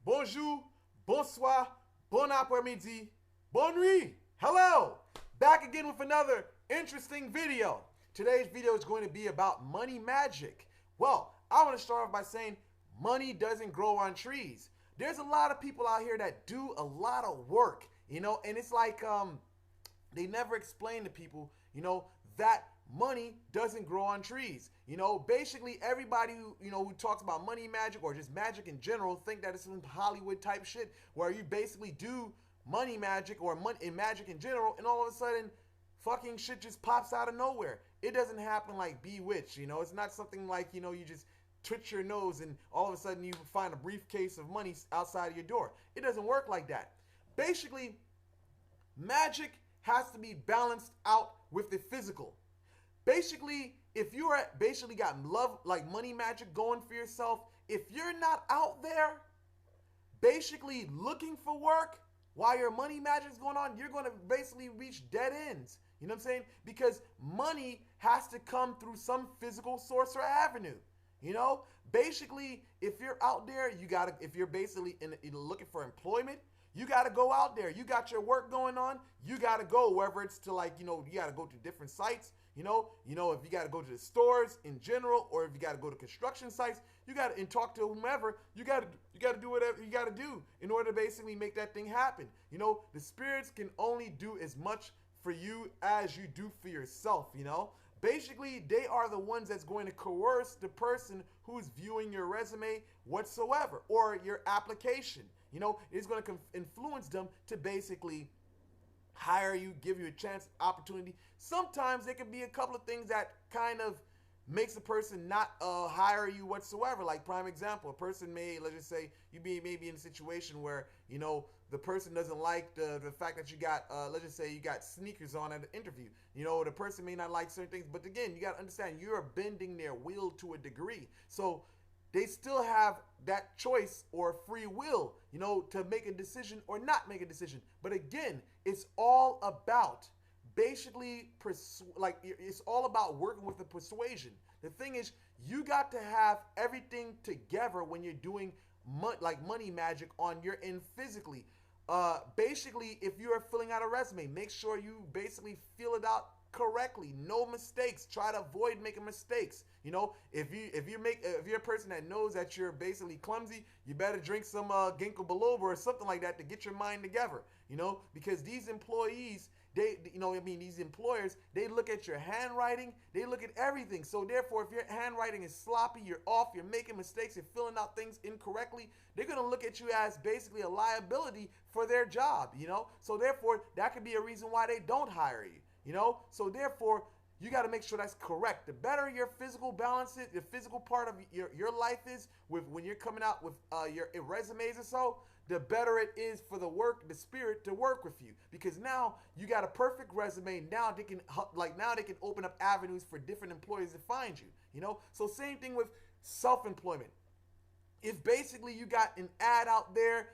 bonjour, bonsoir, bon après-midi, bonne nuit. Hello, back again with another interesting video. Today's video is going to be about money magic. Well, I want to start off by saying money doesn't grow on trees. There's a lot of people out here that do a lot of work, and it's like they never explain to people, that money doesn't grow on trees. Basically everybody who talks about money magic or just magic in general think that it's some Hollywood type shit where you basically do money magic or magic in general, and all of a sudden fucking shit just pops out of nowhere. It doesn't happen like Bewitched. It's not something like you just twitch your nose and all of a sudden you find a briefcase of money outside of your door. It doesn't work like that. Basically, magic has to be balanced out with the physical. Basically, if you are basically got love like money magic going for yourself, if you're not out there basically looking for work while your money magic is going on, you're going to basically reach dead ends. You know what I'm saying? Because money has to come through some physical source or avenue. Basically, if you're out there, if you're basically looking for employment, you got to go out there. You got your work going on. You got to go wherever it's to, like, you got to go to different sites. If you got to go to the stores in general, or if you got to go to construction sites, you got to talk to whomever. You got to do whatever you got to do in order to basically make that thing happen. The spirits can only do as much for you as you do for yourself. Basically, they are the ones that's going to coerce the person who's viewing your resume whatsoever or your application. It's going to influence them to basically hire you, give you a chance, opportunity. Sometimes there can be a couple of things that kind of makes a person not hire you whatsoever. Like, prime example, a person may, let's just say, you maybe in a situation where, the person doesn't like the fact that you got, let's just say you got sneakers on at an interview. The person may not like certain things, but again, you got to understand, you're bending their will to a degree. So they still have that choice or free will, to make a decision or not make a decision. But again, it's all about basically, it's all about working with the persuasion. The thing is, you got to have everything together when you're doing money magic on your end physically. Basically, if you are filling out a resume, make sure you basically fill it out correctly. No mistakes. Try to avoid making mistakes. If you're a person that knows that you're basically clumsy, you better drink some ginkgo biloba or something like that to get your mind together. Because these employees, these employers, they look at your handwriting, they look at everything. So therefore, if your handwriting is sloppy, you're off, you're making mistakes, you're filling out things incorrectly, they're going to look at you as basically a liability for their job, So therefore, that could be a reason why they don't hire you, So therefore, you got to make sure that's correct. The better your physical balance is, the physical part of your life is when you're coming out with your resumes or so, the better it is for the spirit to work with you. Because now you got a perfect resume. Now they can open up avenues for different employers to find you. So same thing with self-employment. If basically you got an ad out there,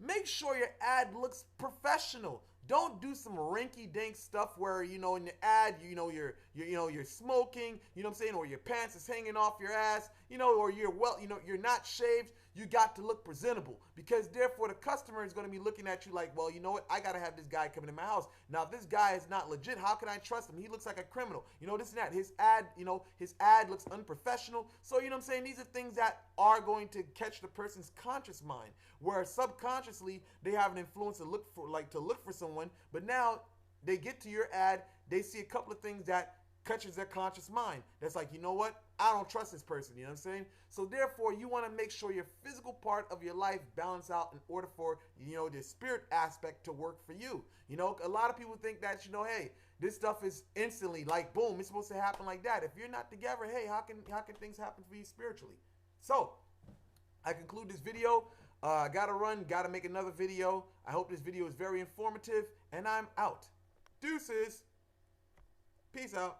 make sure your ad looks professional. Don't do some rinky-dink stuff where, in the ad, you're smoking, what I'm saying, or your pants is hanging off your ass, or you're not shaved. You got to look presentable, because therefore the customer is going to be looking at you like, well, you know what? I got to have this guy coming in my house. Now, if this guy is not legit, how can I trust him? He looks like a criminal. This and that. His ad looks unprofessional. So, what I'm saying? These are things that are going to catch the person's conscious mind, where subconsciously they have an influence to look for someone, but now they get to your ad, they see a couple of things that catches their conscious mind. That's like, you know what? I don't trust this person. You know what I'm saying? So therefore, you want to make sure your physical part of your life balance out in order for, the spirit aspect to work for you. A lot of people think that, hey, this stuff is instantly like, boom, it's supposed to happen like that. If you're not together, hey, how can things happen for you spiritually? So I conclude this video. Gotta run, gotta make another video. I hope this video is very informative, and I'm out. Deuces. Peace out.